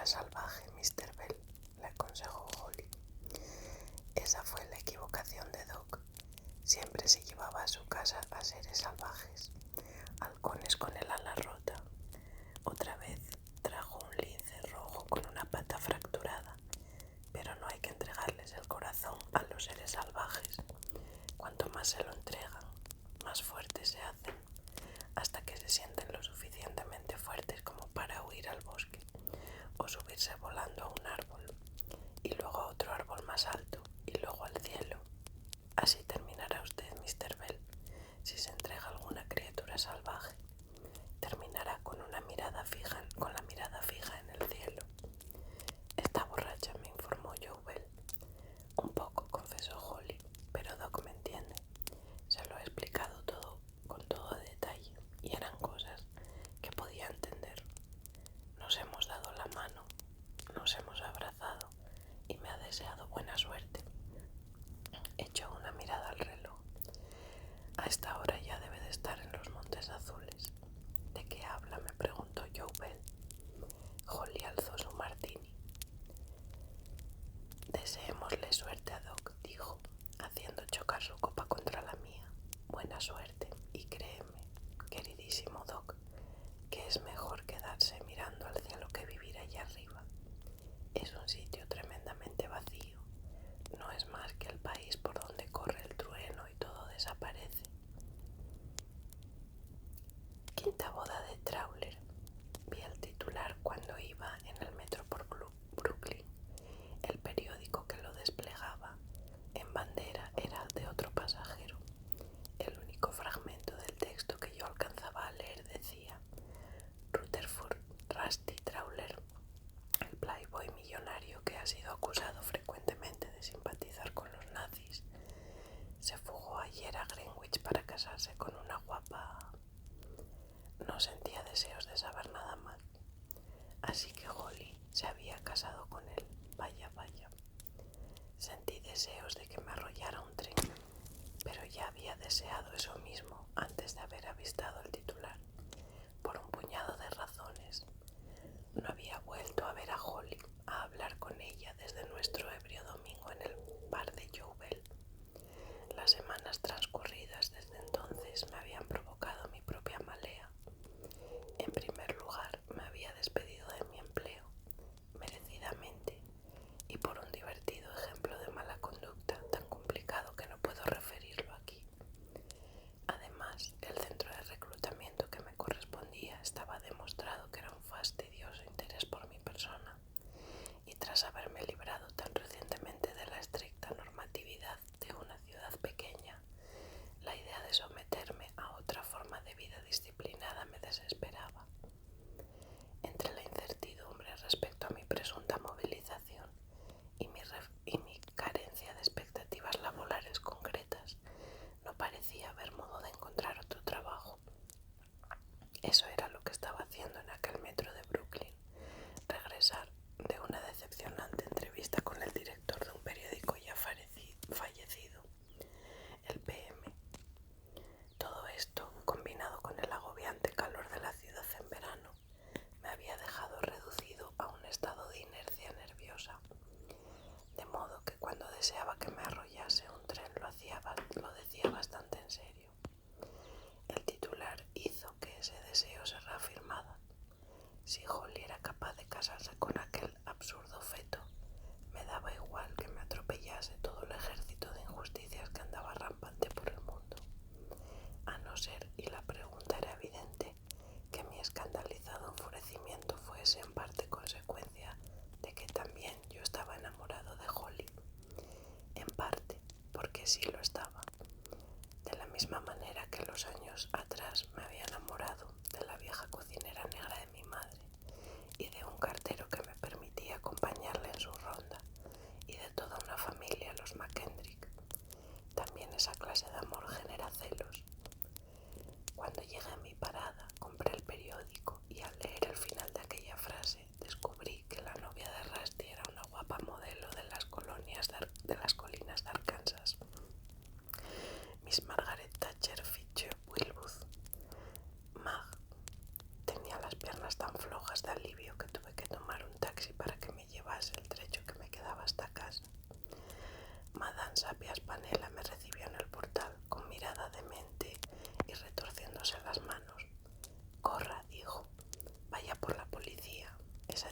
salvaje, Mr. Bell, le aconsejó Holly. Esa fue la equivocación de Doc. Siempre se llevaba a su casa a seres salvajes, halcones con el ala rota. Otra vez trajo un lince rojo con una pata fracturada, pero no hay que entregarles el corazón a los seres salvajes. Cuanto más se lo entregan, más fuertes se hacen, hasta que se sienten lo suficientemente fuertes como para huir al bosque o subirse volando a un árbol, y luego a otro árbol más alto, y luego al cielo. Así terminará usted, Mr. Bell, si se entrega a alguna criatura salvaje. Terminará con la mirada fija en el cielo. Está borracha, me informó Joe Bell. Un poco, confesó Holly, pero Doc me entiende. Se lo he explicado todo con todo detalle, y eran cosas que podía entender. Nos hemos dado la mano, nos hemos abrazado, y me ha deseado buena suerte. Echó una mirada al reloj. A esta hora ya debe de estar en los Montes Azules. ¿De qué habla?, me preguntó Joe Bell. Holly alzó su martini. Deseémosle suerte a Doc, dijo, haciendo chocar su copa contra la mía. Buena suerte, y créeme, queridísimo Doc, que es mejor quedarse mirando al cielo que vivir allá arriba. Es un sitio tremendamente vacío. No es más que el país por donde corre el trueno y todo desaparece. Quinta boda de Trawler. Vi el titular cuando iba en el metro por Brooklyn. El periódico que lo desplegaba en bandera era de otro pasajero. El único fragmento del texto que yo alcanzaba a leer decía: Rutherford Rusty Trawler, el playboy millonario que ha sido acusado frecuentemente de simpatizar con los nazis, se fugó ayer a Greenwich para casarse con una guapa. No sentía deseos de saber nada más. Así que Holly se había casado con él. Vaya, vaya. Sentí deseos de que me arrollara un tren, pero ya había deseado eso mismo antes de haber avistado el titular, por un puñado de razones. No había vuelto a ver a Holly, a hablar con ella desde nuestro ebrio domingo en el bar de Joe Bell. Las semanas transcurridas desde entonces me habían provocado mi propia malea. En primer lugar, me había despedido de mi empleo, merecidamente, y por un divertido ejemplo de mala conducta tan complicado que no puedo referirlo aquí. Además, el centro de reclutamiento que me correspondía estaba demostrado que era un fastidioso interés por mi persona, y tras haberme librado tan recientemente de la estricta normatividad de una ciudad pequeña, la idea de someterme a otra forma de vida disciplinada me desesperaba. Entre la incertidumbre respecto a mi presunta movilización y mi carencia de expectativas laborales concretas, no parecía haber modo de encontrar otro trabajo. Eso era lo que estaba haciendo en aquel metro de Brooklyn, regresar de una decepcionante entrevista con el director de un periódico ya fallecido, el PM. Todo esto, combinado con el agobiante calor de la ciudad en verano, me había dejado reducido a un estado de inercia nerviosa, de modo que cuando deseaba que me arrollase un tren lo decía bastante en serio. El titular hizo que ese deseo se reafirmara. Si Holly era capaz de casarse con aquel absurdo feto, me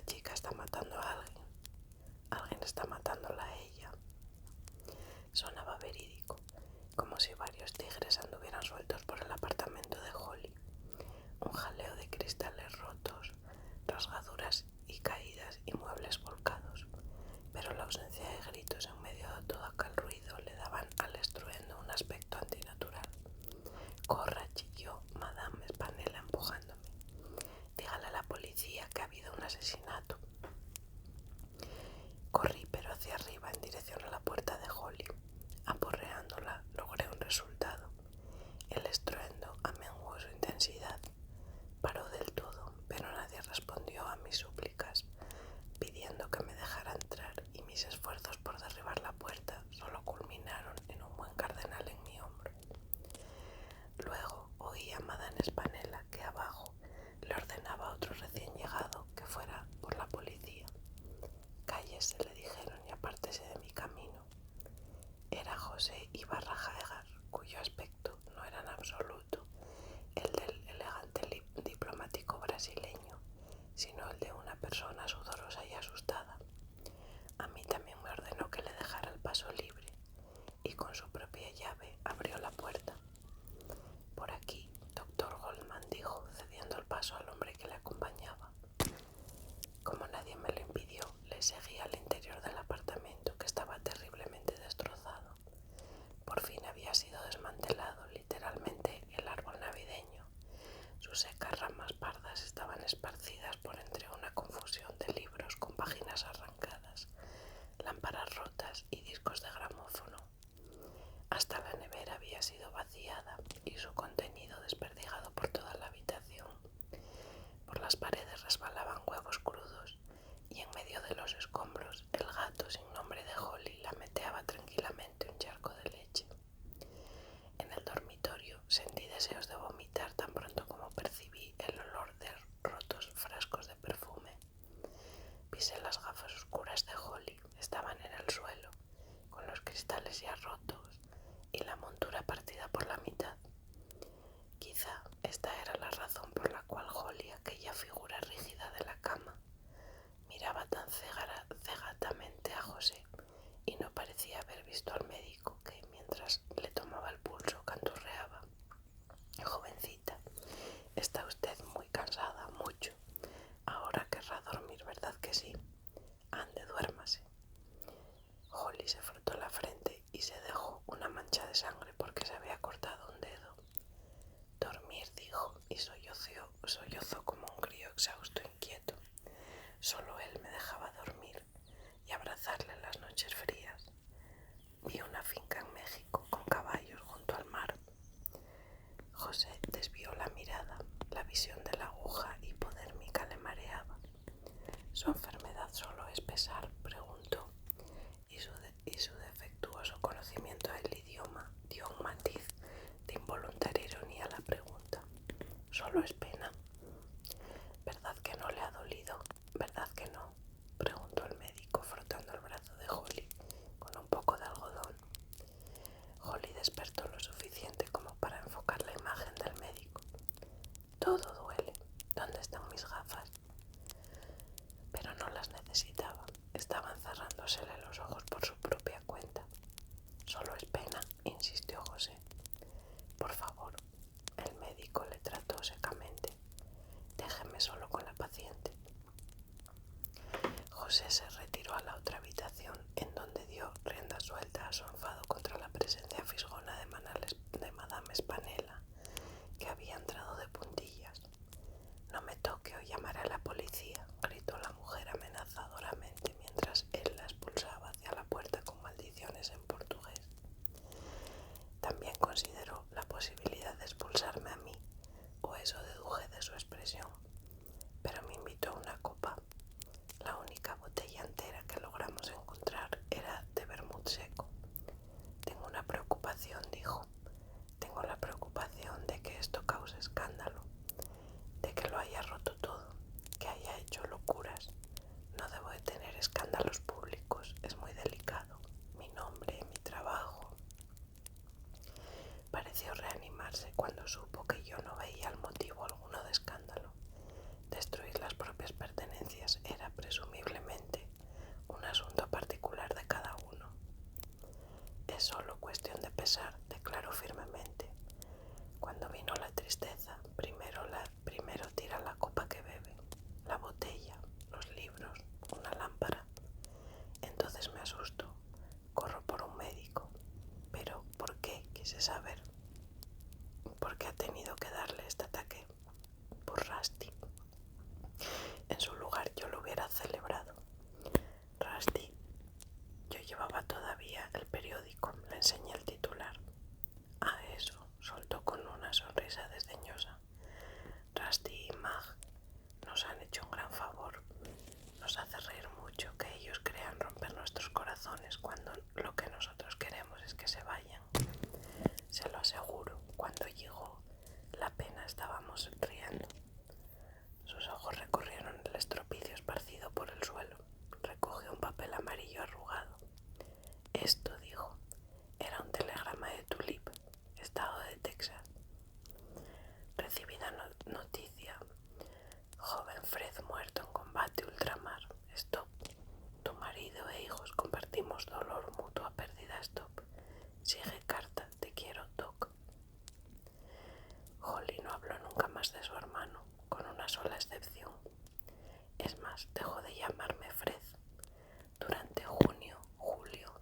chica está matando a alguien. Alguien está matándola a ella. Sonaba verídico, como si varios tigres anduvieran sueltos por el apartamento de Holly. Un jaleo de cristales rotos, rasgaduras y caídas y muebles volcados. Pero la ausencia de gritos en medio de todo aquel ruido le daban al estruendo un aspecto antinatural. «Corra», chilló Madame Spanela empujándome. «Dígale a la policía que ha habido un asesinato». Corrí pero hacia arriba en dirección a la puerta de Holly. Aporreándola logré un resultado. El estruendo amenguó su intensidad. Paró del todo, pero nadie respondió a mis súplicas, pidiendo que me dejara entrar, y mis esfuerzos por derribar la puerta solo culminaron en un buen cardenal en mi hombro. Luego oí a Madame Spanela que abajo le ordenaba a otro recién llegado que fuera por la policía. «Cállese», le dijeron, «y apártese de mi camino». Era José Ibarra Jaeger, cuyo aspecto no era en absoluto el del elegante diplomático brasileño, sino el de una persona sudorosa y asustada. A mí también me ordenó que le dejara el paso libre, y con su propia llave abrió la puerta. «Por aquí, doctor Goldman», dijo, cediendo el paso al hombre que le acompañaba. Como nadie me lo impidió, le seguí al interior del apartamento, que estaba terriblemente destrozado. Por fin había sido desmantelado literalmente el árbol navideño. Sus secas ramas pardas estaban esparcidas por entre una confusión de libros con páginas arrancadas, lámparas rotas y discos de gramófono. Hasta la nevera había sido vaciada y su contenido desperdigado por toda la habitación. Por las paredes resbalaban huevos crudos, y en medio de los escombros el gato sin nombre de Holly lameteaba tranquilamente un charco de leche. En el dormitorio sentí deseos de vomitar tan pronto como percibí el olor de rotos frascos de perfume. Pisé las gafas oscuras de Holly, estaban en el suelo, con los cristales ya rotos y la montura partida por la mitad. Quizá esta era la razón por la cual Holly, aquella figura rígida de la cama, miraba tan cegatamente a José y no parecía haber visto al médico que, mientras le tomaba el pulso, canturreaba: «Jovencita, está usted muy cansada, mucho. Ahora querrá dormir, ¿verdad que sí? Ande, duérmase». Holly se frotó la frente y se dejó una mancha de sangre porque se había cortado un dedo. «Dormir», dijo, y sollozó como un crío exhausto e inquieto. Solo él me dejaba dormir y abrazarle en las noches frías. Vi una finca en México con caballos junto al mar. José desvió la mirada. La visión de la aguja hipodérmica le mareaba. «¿Su enfermedad solo es pesar?», preguntó, y su defectuoso conocimiento del idioma dio un matiz de involuntaria ironía a la pregunta. «¿Solo es pena?». «¿Verdad que no le ha dolido? ¿Verdad que no?», preguntó el médico, frotando el brazo de Holly con un poco de algodón. Holly despertó lo suficiente como para enfocar la imagen del médico. «Todo duele. ¿Dónde están mis gafas?». Pero no las necesitaba. Estaban cerrándosele los ojos por su propia cuenta. «Solo es pena», insistió José. «Por favor». El médico le trató secamente. «Déjeme solo con la paciente». José se retiró a la otra habitación, en donde dio rienda suelta a su enfado contra la presencia fisgona de Madame Spanela, que había entrado de puntillas. «No me toque o llamaré a la policía», gritó la mujer amenazadoramente mientras él la expulsaba hacia la puerta con maldiciones en portugués. También consideró la posibilidad de expulsarme a mí, o eso deduje de su expresión, pero me invitó a una copa. La única botella entera que logramos encontrar era de vermut seco. «Tengo una preocupación», dijo. «Tengo la preocupación de que esto cause escándalo, de que lo haya roto todo, que haya hecho locuras. No debo de tener escándalos públicos, es muy delicado. Mi nombre, mi trabajo». Pareció reanimarse cuando supo que yo no veía el motivo alguno de escándalo. Destruir las propias pertenencias era presumiblemente un asunto particular de cada uno. Es solo cuestión de pesar, declaró firmemente. Cuando vino la tristeza, primero tira la copa que bebe, la botella, los libros, una lámpara. Entonces me asusto, corro por un médico. ¿Pero por qué? Quise saber. ¿Por qué ha tenido que darle este ataque? Por Rusty. En su lugar yo lo hubiera celebrado. Rusty. Yo llevaba todavía el periódico, le enseñé el titular. Ah, eso, soltó con una sonrisa desdeñosa. Rusty y Mag nos han hecho un gran favor. Nos hace reír mucho que ellos crean romper nuestros corazones cuando lo que nosotros queremos es que se vayan. Se lo aseguro, cuando llegó, la pena estábamos riendo. Sus ojos recorrieron el estropicio esparcido por el suelo. Recogió un papel amarillo arrugado. Esto, dijo, era un telegrama de Tulip, estado de Texas. Recibida noticia. Joven Fred muerto en combate ultramar. Stop. Tu marido e hijos compartimos dolor, mutua pérdida. Stop. Sigue carta. Te quiero, Doc. Holly no habló nunca más de su hermano, con una sola excepción. Es más, dejó de llamarme Fred. Durante junio, julio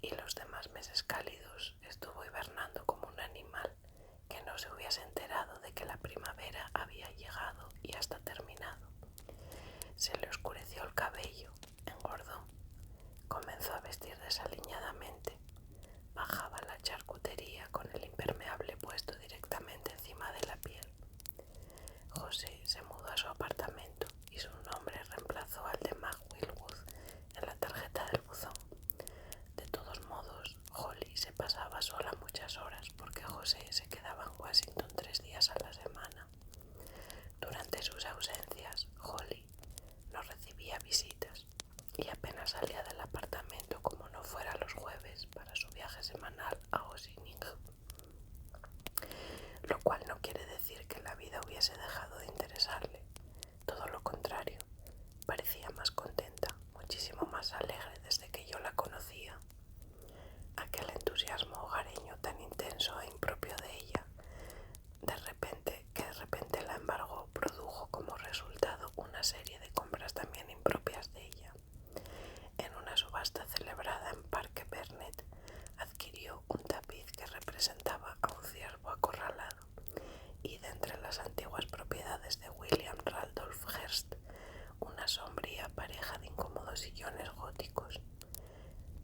y los demás meses cálidos estuvo hibernando como un animal que no se hubiese enterado de que la primavera había llegado y hasta terminado. Se le oscureció el cabello, engordó, comenzó a vestir desaliñadamente, bajaba la charcutería con el impermeable puesto directamente encima de la piel. José se mudó a su apartamento y su nombre reemplazó al de Mag Wilwood en la tarjeta del buzón. De todos modos, Holly se pasaba sola muchas horas porque José se quedaba en Washington 3 días a la semana. Durante sus ausencias, Holly no recibía visitas y apenas salía del apartamento como no fuera los jueves para su viaje semanal a Ossining. Lo cual no quiere decir que la vida hubiese dejado de interesarle. Todo lo contrario, parecía más contenta, muchísimo más alegre desde que yo la conocía. Aquel entusiasmo hogareño tan intenso e impropio de ella, que de repente la embargó, produjo como resultado una serie de compras también impropias de ella. En una subasta celebrada en Parque Bernet, adquirió un tapiz que representaba a un ciervo acorralado, y de entre las antiguas propiedades de William Randolph Hearst, una sombría pareja de incómodos sillones góticos.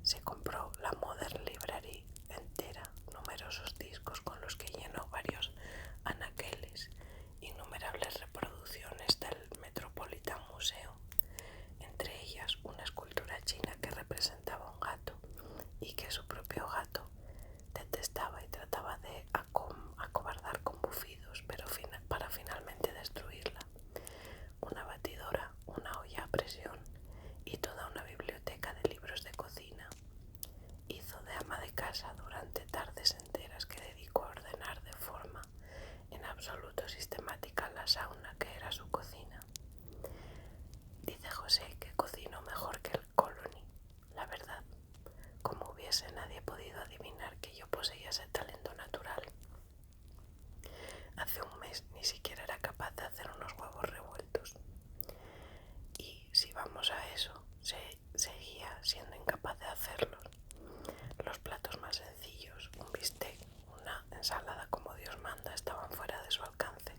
Se compró la Modern Library entera, numerosos discos con los que llenó varios anaqueles, innumerables reproducciones del Metropolitan Museum, entre ellas una escultura china que representaba un gato y que su propio gato detestaba y trataba de acobardar con bufidos, pero para finalmente destruirla. Una batidora, una olla a presión y toda una biblioteca de libros de cocina. Hizo de ama de casa durante tardes enteras que dedicó a ordenar de forma en absoluto sistemática la sauna que era su cocina. Dice José que cocinó mejor que el Colony. La verdad, como hubiese nadie podido adivinar que yo poseía ese talento natural. Hace un mes ni siquiera era capaz de hacer unos huevos revueltos. Y si vamos a eso, seguía siendo incapaz de hacerlos. Los platos más sencillos, un bistec, una ensalada como Dios manda, estaban fuera de su alcance.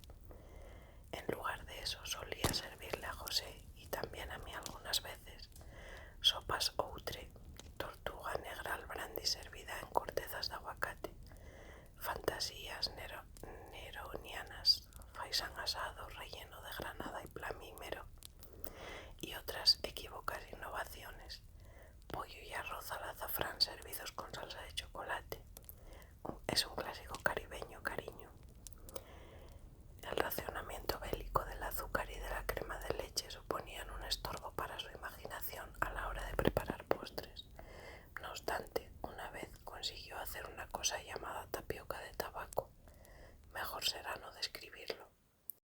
En lugar de eso solía servirle a José y también a mí algunas veces sopas outre, tortuga negra al brandy servida en cortezas de aguacate, fantasías neronianas, faisán asado relleno de granada y plamímero y otras equívocas innovaciones, pollo y arroz al azafrán servidos con salsa de chocolate. Es un clásico caribeño, cariño. El racionamiento bélico del azúcar y de la crema de leche suponían un estorbo para su imaginación a la hora de preparar postres. No obstante, una vez consiguió hacer una cosa llamada tapioca de tabaco. Mejor será no describir